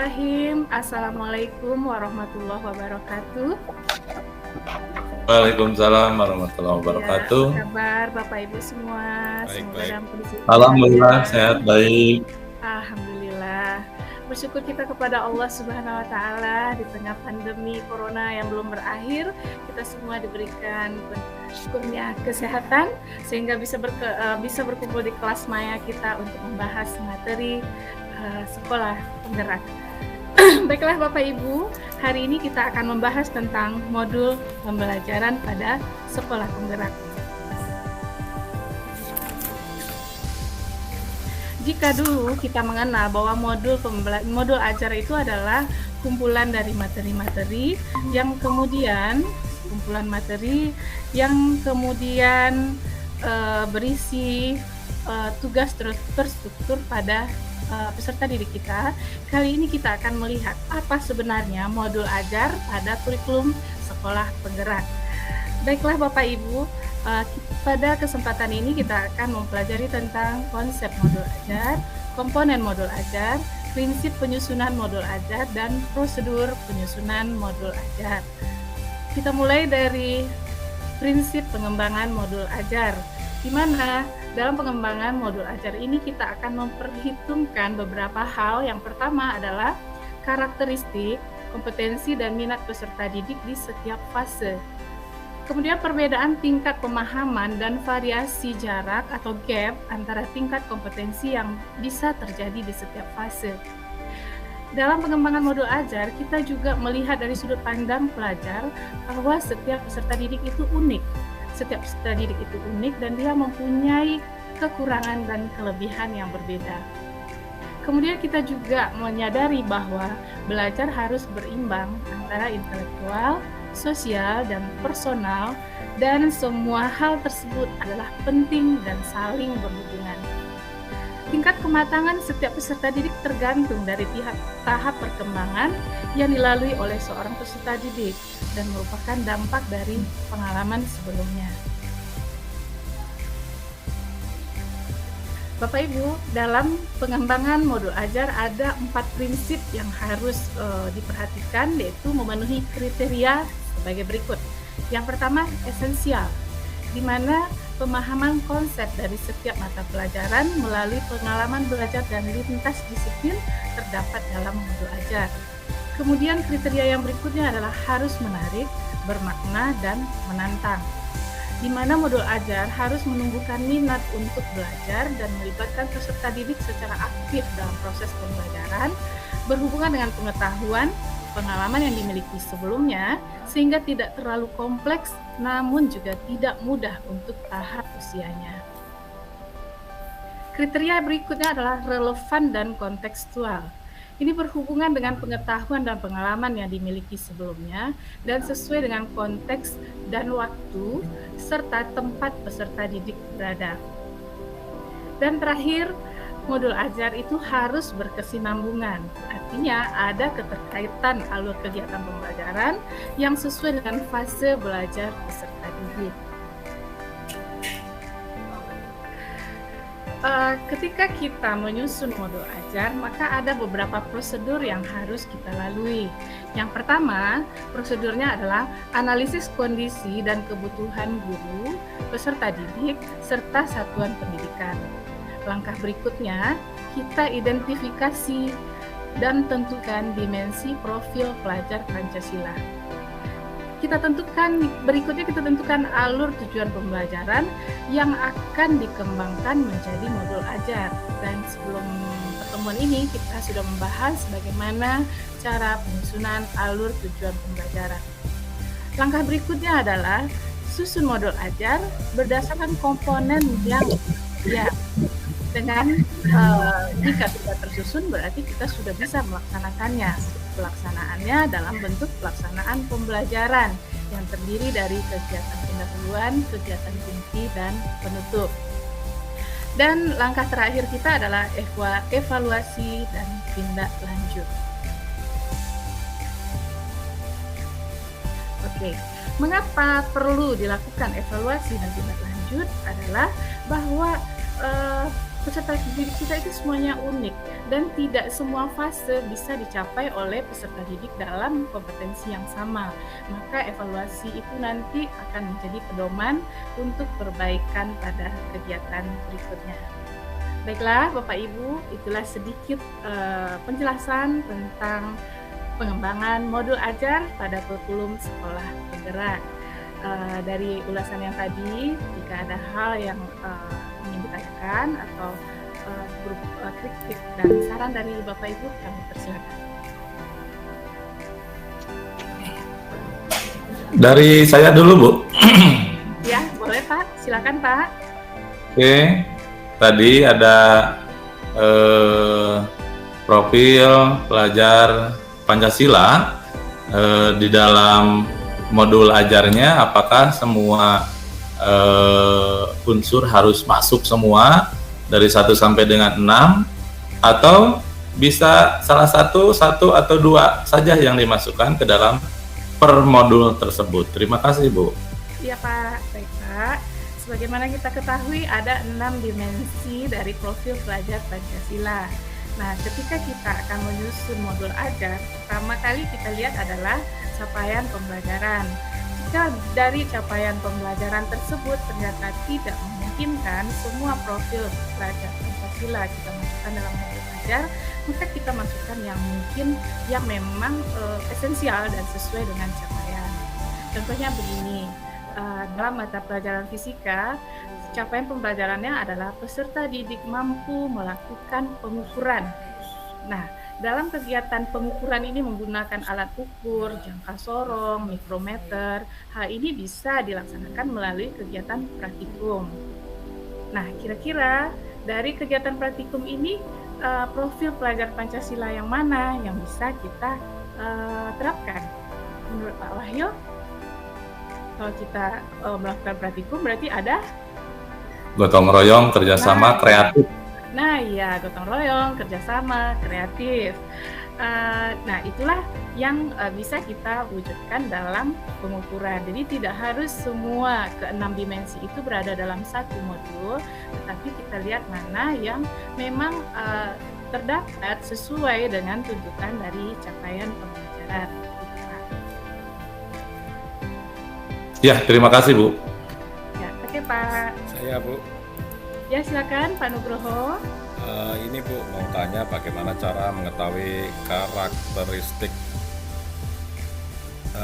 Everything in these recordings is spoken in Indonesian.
Bismillahirrahmanirrahim. Assalamualaikum warahmatullahi wabarakatuh. Waalaikumsalam warahmatullahi Ya, wabarakatuh. apa kabar Bapak Ibu semua? Baik, Semoga baik. dalam kondisi sehat Alhamdulillah ya. sehat baik. Alhamdulillah. Bersyukur kita kepada Allah Subhanahu wa taala di tengah pandemi corona yang belum berakhir, kita semua diberikan kurnia kesehatan sehingga bisa berkumpul di kelas maya kita untuk membahas materi sekolah penggerak. Baiklah Bapak Ibu, hari ini kita akan membahas tentang modul pembelajaran pada sekolah penggerak. Jika dulu kita mengenal bahwa modul ajar itu adalah kumpulan dari materi-materi yang kemudian berisi tugas terstruktur pada peserta didik kita. Kali ini kita akan melihat apa sebenarnya modul ajar pada kurikulum sekolah penggerak. Baiklah Bapak Ibu, pada kesempatan ini kita akan mempelajari tentang konsep modul ajar, komponen modul ajar, prinsip penyusunan modul ajar, dan prosedur penyusunan modul ajar. Kita mulai dari prinsip pengembangan modul ajar, di mana dalam pengembangan modul ajar ini kita akan memperhitungkan beberapa hal. Yang pertama adalah karakteristik, kompetensi, dan minat peserta didik di setiap fase. Kemudian perbedaan tingkat pemahaman dan variasi jarak atau gap antara tingkat kompetensi yang bisa terjadi di setiap fase. Dalam pengembangan modul ajar, kita juga melihat dari sudut pandang pelajar bahwa setiap peserta didik itu unik. Setiap peserta didik itu unik dan dia mempunyai kekurangan dan kelebihan yang berbeda. Kemudian kita juga menyadari bahwa belajar harus berimbang antara intelektual, sosial, dan personal, dan semua hal tersebut adalah penting dan saling berhubungan. Tingkat kematangan setiap peserta didik tergantung dari tahap perkembangan yang dilalui oleh seorang peserta didik dan merupakan dampak dari pengalaman sebelumnya. Bapak Ibu, dalam pengembangan modul ajar ada 4 prinsip yang harus diperhatikan, yaitu memenuhi kriteria sebagai berikut. Yang pertama, esensial, di mana pemahaman konsep dari setiap mata pelajaran melalui pengalaman belajar dan lintas disiplin terdapat dalam modul ajar. Kemudian kriteria yang berikutnya adalah harus menarik, bermakna, dan menantang, di mana modul ajar harus menumbuhkan minat untuk belajar dan melibatkan peserta didik secara aktif dalam proses pembelajaran, berhubungan dengan pengetahuan, pengalaman yang dimiliki sebelumnya, sehingga tidak terlalu kompleks namun juga tidak mudah untuk tahap usianya. Kriteria berikutnya adalah relevan dan kontekstual. Ini berhubungan dengan pengetahuan dan pengalaman yang dimiliki sebelumnya dan sesuai dengan konteks dan waktu serta tempat peserta didik berada. Dan terakhir, modul ajar itu harus berkesinambungan. Artinya ada keterkaitan alur kegiatan pembelajaran yang sesuai dengan fase belajar peserta didik. Ketika kita menyusun modul ajar, maka ada beberapa prosedur yang harus kita lalui. Yang pertama, prosedurnya adalah analisis kondisi dan kebutuhan guru, peserta didik, serta satuan pendidikan. Langkah berikutnya, kita identifikasi dan tentukan dimensi profil pelajar Pancasila. Berikutnya kita tentukan alur tujuan pembelajaran yang akan dikembangkan menjadi modul ajar. Dan sebelum pertemuan ini kita sudah membahas bagaimana cara penyusunan alur tujuan pembelajaran. Langkah berikutnya adalah susun modul ajar berdasarkan komponen yang dengan jika tidak tersusun berarti kita sudah bisa melaksanakannya. Pelaksanaannya dalam bentuk pelaksanaan pembelajaran yang terdiri dari kegiatan pendahuluan, kegiatan inti, dan penutup. Dan langkah terakhir kita adalah evaluasi dan tindak lanjut. Oke, mengapa perlu dilakukan evaluasi dan tindak lanjut adalah bahwa peserta didik kita itu semuanya unik dan tidak semua fase bisa dicapai oleh peserta didik dalam kompetensi yang sama. Maka evaluasi itu nanti akan menjadi pedoman untuk perbaikan pada kegiatan berikutnya. Baiklah Bapak Ibu, itulah sedikit penjelasan tentang pengembangan modul ajar pada kurikulum sekolah penggerak. Dari ulasan yang tadi, jika ada hal yang ingin ditanyakan atau kritik dan saran dari Bapak Ibu, kami persilakan. Dari saya dulu, Bu. Ya, boleh Pak. Silakan Pak. Oke, tadi ada profil pelajar Pancasila di dalam modul ajarnya. Apakah semua unsur harus masuk semua dari 1 sampai dengan 6, atau bisa salah satu atau 2 saja yang dimasukkan ke dalam per modul tersebut? Terima kasih, Bu. Iya Pak, baik Pak. Sebagaimana kita ketahui ada 6 dimensi dari profil pelajar Pancasila. Nah, ketika kita akan menyusun modul ajar, pertama kali kita lihat adalah capaian pembelajaran. Jika dari capaian pembelajaran tersebut ternyata tidak memungkinkan semua profil pelajar Pancasila kita masukkan dalam modul ajar, maka kita masukkan yang mungkin yang memang esensial dan sesuai dengan capaian. Contohnya begini, dalam mata pelajaran fisika, capaian pembelajarannya adalah peserta didik mampu melakukan pengukuran. Nah, dalam kegiatan pengukuran ini menggunakan alat ukur, jangka sorong, mikrometer. Hal ini bisa dilaksanakan melalui kegiatan praktikum. Nah, kira-kira dari kegiatan praktikum ini profil pelajar Pancasila yang mana yang bisa kita terapkan? Menurut Pak Wahyu, kalau kita melakukan praktikum berarti ada gotong royong, kerjasama, kreatif. Nah, ya, gotong royong, kerjasama, kreatif. Nah, itulah yang bisa kita wujudkan dalam pengukuran. Jadi tidak harus semua ke-6 dimensi itu berada dalam satu modul, tetapi kita lihat mana yang memang terdapat sesuai dengan tuntutan dari capaian pembelajaran. Ya, terima kasih, Bu. Ya, oke Pak. Saya, Bu. Ya, silakan Pak Nugroho. Ini Bu, mau tanya bagaimana cara mengetahui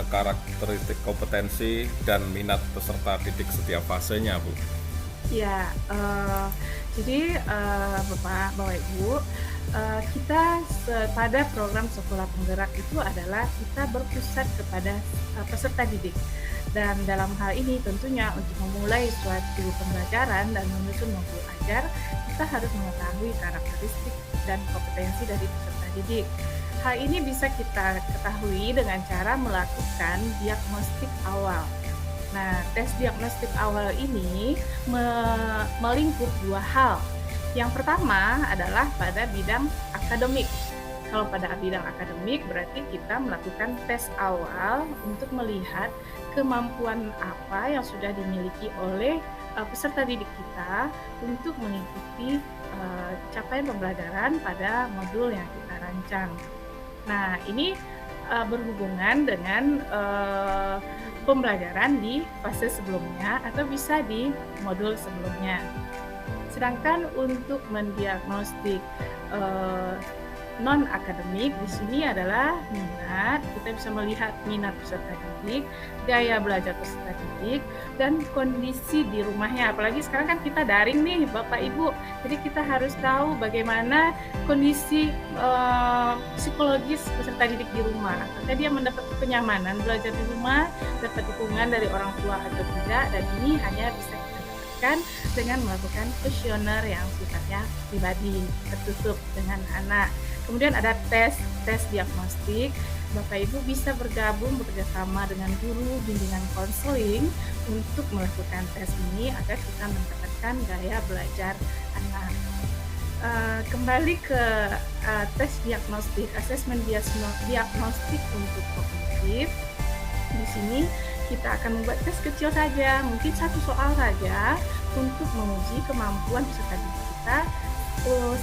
karakteristik kompetensi dan minat peserta didik setiap fasenya, Bu. Ya, jadi Bapak, Ibu, kita pada program sekolah penggerak itu adalah kita berpusat kepada peserta didik. Dan dalam hal ini tentunya untuk memulai suatu pembelajaran dan menyusun modul ajar, kita harus mengetahui karakteristik dan kompetensi dari peserta didik. Hal ini bisa kita ketahui dengan cara melakukan diagnostik awal. Nah, tes diagnostik awal ini melingkup 2 hal. Yang pertama adalah pada bidang akademik. Kalau pada bidang akademik berarti kita melakukan tes awal untuk melihat kemampuan apa yang sudah dimiliki oleh peserta didik kita untuk mengikuti capaian pembelajaran pada modul yang kita rancang. Nah, ini berhubungan dengan pembelajaran di fase sebelumnya atau bisa di modul sebelumnya. Sedangkan untuk mendiagnostik non-akademik di sini adalah minat. Kita bisa melihat minat peserta didik, gaya belajar peserta didik, dan kondisi di rumahnya. Apalagi sekarang kan kita daring nih Bapak Ibu, jadi kita harus tahu bagaimana kondisi psikologis peserta didik di rumah. Apakah dia mendapat kenyamanan belajar di rumah, dapat dukungan dari orang tua atau tidak, dan ini hanya bisa kita dapatkan dengan melakukan kuesioner yang sifatnya pribadi, tertutup dengan anak. Kemudian ada tes diagnostik. Bapak Ibu bisa bergabung bekerjasama dengan guru bimbingan konseling untuk melakukan tes ini agar kita mendapatkan gaya belajar anak. Kembali ke tes diagnostik, asesmen diagnostik untuk kognitif. Di sini kita akan membuat tes kecil saja, mungkin 1 soal saja untuk menguji kemampuan peserta didik kita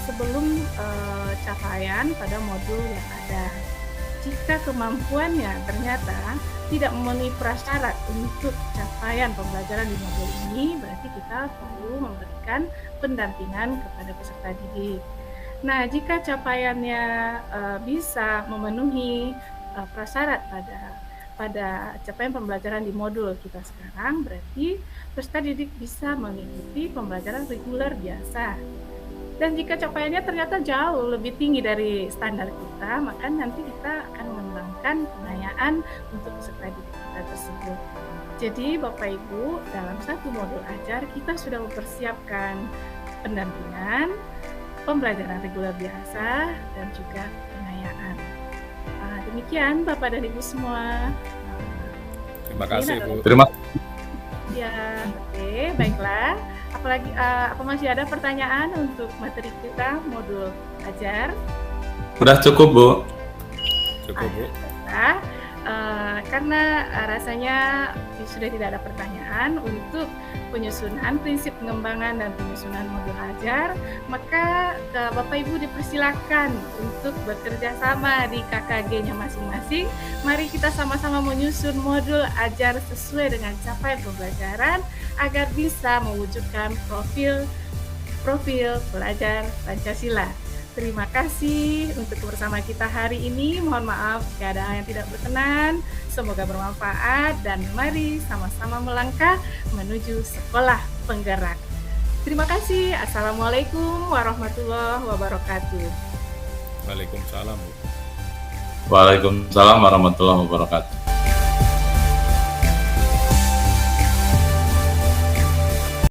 sebelum capaian pada modul yang ada. Jika kemampuannya ternyata tidak memenuhi prasyarat untuk capaian pembelajaran di modul ini, berarti kita perlu memberikan pendampingan kepada peserta didik. Nah, jika capaiannya bisa memenuhi prasyarat pada capaian pembelajaran di modul kita sekarang, berarti peserta didik bisa mengikuti pembelajaran reguler biasa. Dan jika capaiannya ternyata jauh lebih tinggi dari standar kita, maka nanti kita akan mengembangkan penayaan untuk peserta didik kita tersebut. Jadi Bapak Ibu, dalam satu modul ajar kita sudah mempersiapkan pendampingan, pembelajaran reguler biasa, dan juga penayaan. Demikian Bapak dan Ibu semua. Terima kasih Bu. Terima Ya, oke, baiklah. Apalagi apa masih ada pertanyaan untuk materi kita modul ajar? Udah cukup Bu. Cukup Bu. Nah, karena rasanya sudah tidak ada pertanyaan untuk penyusunan prinsip pengembangan dan penyusunan modul ajar, maka Bapak Ibu dipersilakan untuk bekerja sama di KKG-nya masing-masing. Mari kita sama-sama menyusun modul ajar sesuai dengan capaian pembelajaran agar bisa mewujudkan profil pelajar Pancasila. Terima kasih untuk bersama kita hari ini. Mohon maaf jika ada hal yang tidak berkenan. Semoga bermanfaat dan mari sama-sama melangkah menuju sekolah penggerak. Terima kasih. Assalamualaikum warahmatullahi wabarakatuh. Waalaikumsalam Bu. Waalaikumsalam warahmatullahi wabarakatuh.